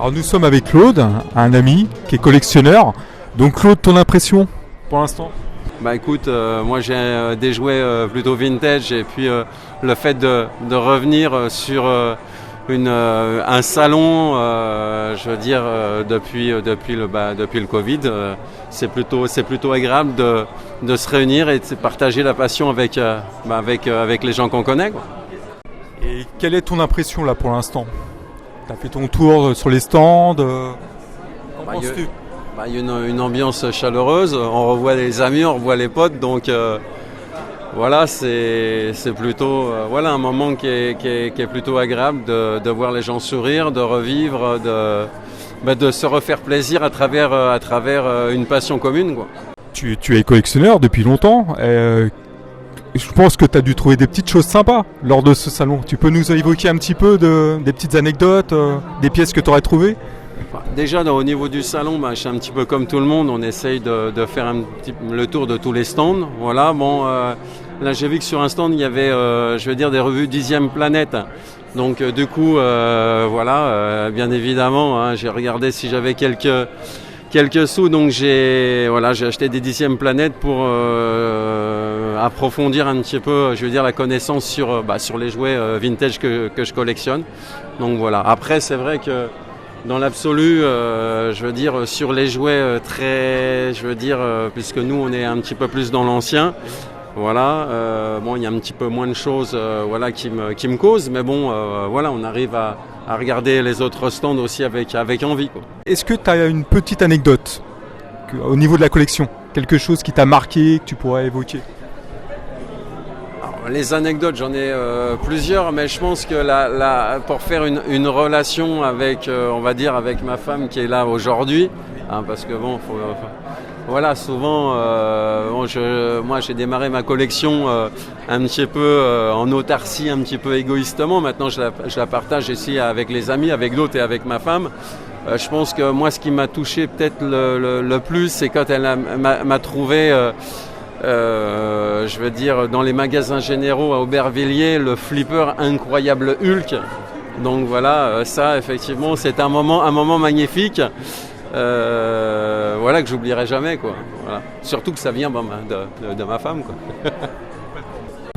Alors nous sommes avec Claude, un ami qui est collectionneur. Donc Claude, ton impression pour l'instant? Bah écoute, moi j'ai des jouets plutôt vintage et puis le fait de revenir sur un salon, je veux dire depuis le Covid, c'est plutôt agréable de se réunir et de partager la passion avec les gens qu'on connaît, quoi. Et quelle est ton impression là pour l'instant? Tu as fait ton tour sur les stands, qu'en penses-tu? Il y a une ambiance chaleureuse, on revoit les amis, on revoit les potes, donc voilà, c'est plutôt un moment qui est plutôt agréable de voir les gens sourire, de revivre, de se refaire plaisir à travers une passion commune, quoi. Tu es collectionneur depuis longtemps. Je pense que tu as dû trouver des petites choses sympas lors de ce salon. Tu peux nous évoquer un petit peu des petites anecdotes, des pièces que tu aurais trouvées? Déjà, au niveau du salon, je suis un petit peu comme tout le monde. On essaye de faire le tour de tous les stands. Voilà. Là, j'ai vu que sur un stand, il y avait, des revues 10e Planète. Donc, du coup, bien évidemment, hein, j'ai regardé si j'avais quelques sous. Donc, j'ai acheté des 10e Planète pour approfondir un petit peu, la connaissance sur les jouets vintage que je collectionne. Donc, voilà. Après, c'est vrai que dans l'absolu, sur les jouets puisque nous on est un petit peu plus dans l'ancien, voilà, il y a un petit peu moins de choses qui me causent, mais on arrive à regarder les autres stands aussi avec envie, quoi. Est-ce que tu as une petite anecdote au niveau de la collection? Quelque chose qui t'a marqué, que tu pourrais évoquer? Les anecdotes, j'en ai plusieurs, mais je pense que pour faire une relation avec ma femme qui est là aujourd'hui, hein, parce que souvent, moi j'ai démarré ma collection un petit peu en autarcie, un petit peu égoïstement. Maintenant, je la partage ici avec les amis, avec d'autres et avec ma femme. Je pense que moi, ce qui m'a touché peut-être le plus, c'est quand elle m'a trouvé... dans les magasins généraux à Aubervilliers, le flipper incroyable Hulk. Donc voilà, ça effectivement c'est un moment magnifique, que j'oublierai jamais, quoi. Voilà. Surtout que ça vient de ma femme, quoi.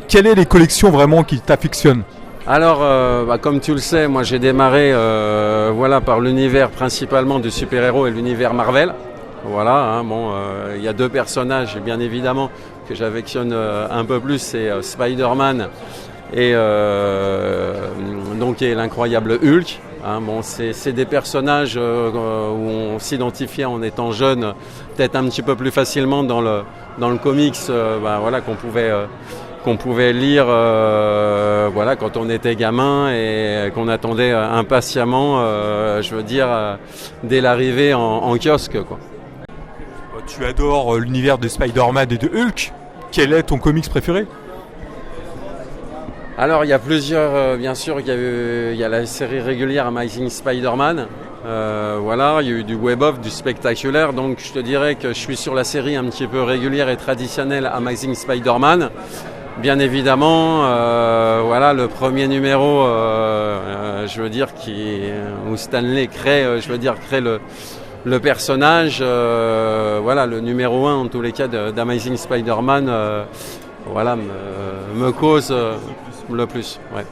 Quelles sont les collections vraiment qui t'affectionnent? Alors, comme tu le sais, moi j'ai démarré par l'univers principalement du super-héros et l'univers Marvel. Voilà, il y a deux personnages, bien évidemment, que j'affectionne un peu plus, c'est Spider-Man et l'incroyable Hulk. Hein, c'est des personnages où on s'identifiait en étant jeune, peut-être un petit peu plus facilement dans le comics, qu'on pouvait lire quand on était gamin et qu'on attendait impatiemment, dès l'arrivée en kiosque, quoi. Tu adores l'univers de Spider-Man et de Hulk. Quel est ton comics préféré? Alors, il y a plusieurs, bien sûr, il y a la série régulière Amazing Spider-Man. Il y a eu du web-off, du spectaculaire. Donc, je te dirais que je suis sur la série un petit peu régulière et traditionnelle Amazing Spider-Man. Bien évidemment, le premier numéro, où Stanley crée le personnage, le numéro 1 en tous les cas d'Amazing Spider-Man, me cause le plus. Ouais.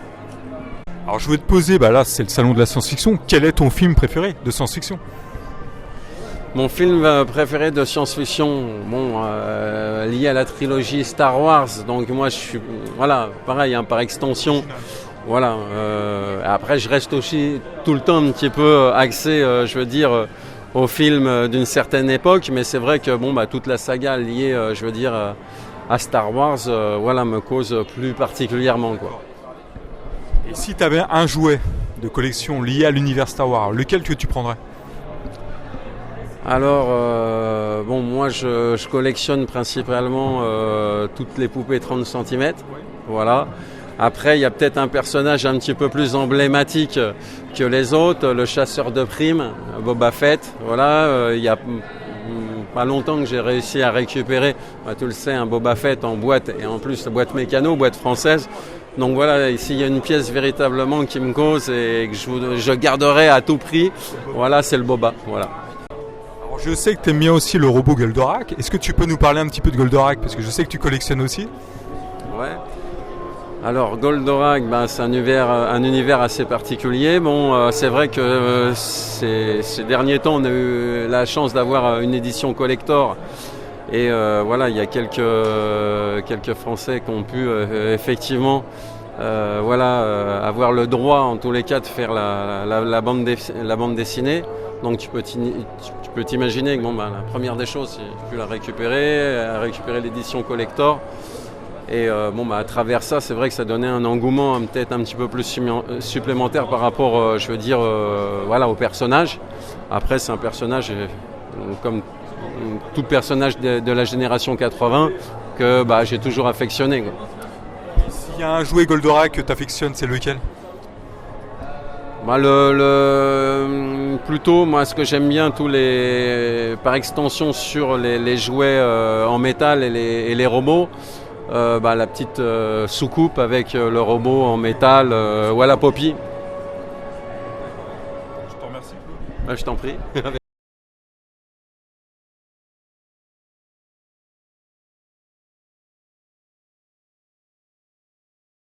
Alors je voulais te poser, là c'est le salon de la science-fiction, quel est ton film préféré de science-fiction? Mon film préféré de science-fiction, lié à la trilogie Star Wars, donc moi je suis, pareil, hein, par extension. Voilà. Après je reste aussi tout le temps un petit peu axé, au film d'une certaine époque, mais c'est vrai que toute la saga liée, à Star Wars, me cause plus particulièrement, quoi. Et si tu avais un jouet de collection lié à l'univers Star Wars, lequel que tu prendrais? Alors, moi je collectionne principalement toutes les poupées 30 cm, voilà. Après, il y a peut-être un personnage un petit peu plus emblématique que les autres, le chasseur de primes, Boba Fett. Voilà, il y a pas longtemps que j'ai réussi à récupérer, tu le sais, un Boba Fett en boîte, et en plus boîte mécano, boîte française. Donc voilà, ici il y a une pièce véritablement qui me cause et que je garderai à tout prix. Voilà, c'est le boba. Voilà. Alors, je sais que tu aimes bien aussi le robot Goldorak. Est-ce que tu peux nous parler un petit peu de Goldorak? Parce que je sais que tu collectionnes aussi. Ouais. Alors Goldorak, c'est un univers assez particulier. Bon, c'est vrai que ces derniers temps, on a eu la chance d'avoir une édition collector. Et voilà, il y a quelques Français qui ont pu effectivement avoir le droit, en tous les cas, de faire la bande dessinée. Donc tu peux t'imaginer que la première des choses, c'est pu la récupérer l'édition collector. Et à travers ça, c'est vrai que ça donnait un engouement peut-être un petit peu plus supplémentaire par rapport, au personnage. Après, c'est un personnage comme tout personnage de la génération 80 que j'ai toujours affectionné, quoi. S'il y a un jouet Goldorak que tu affectionnes, c'est lequel? Plutôt, moi, ce que j'aime bien, par extension sur les jouets en métal et les robots, la petite soucoupe avec le robot en métal, Poppy. Je te remercie. Je t'en prie.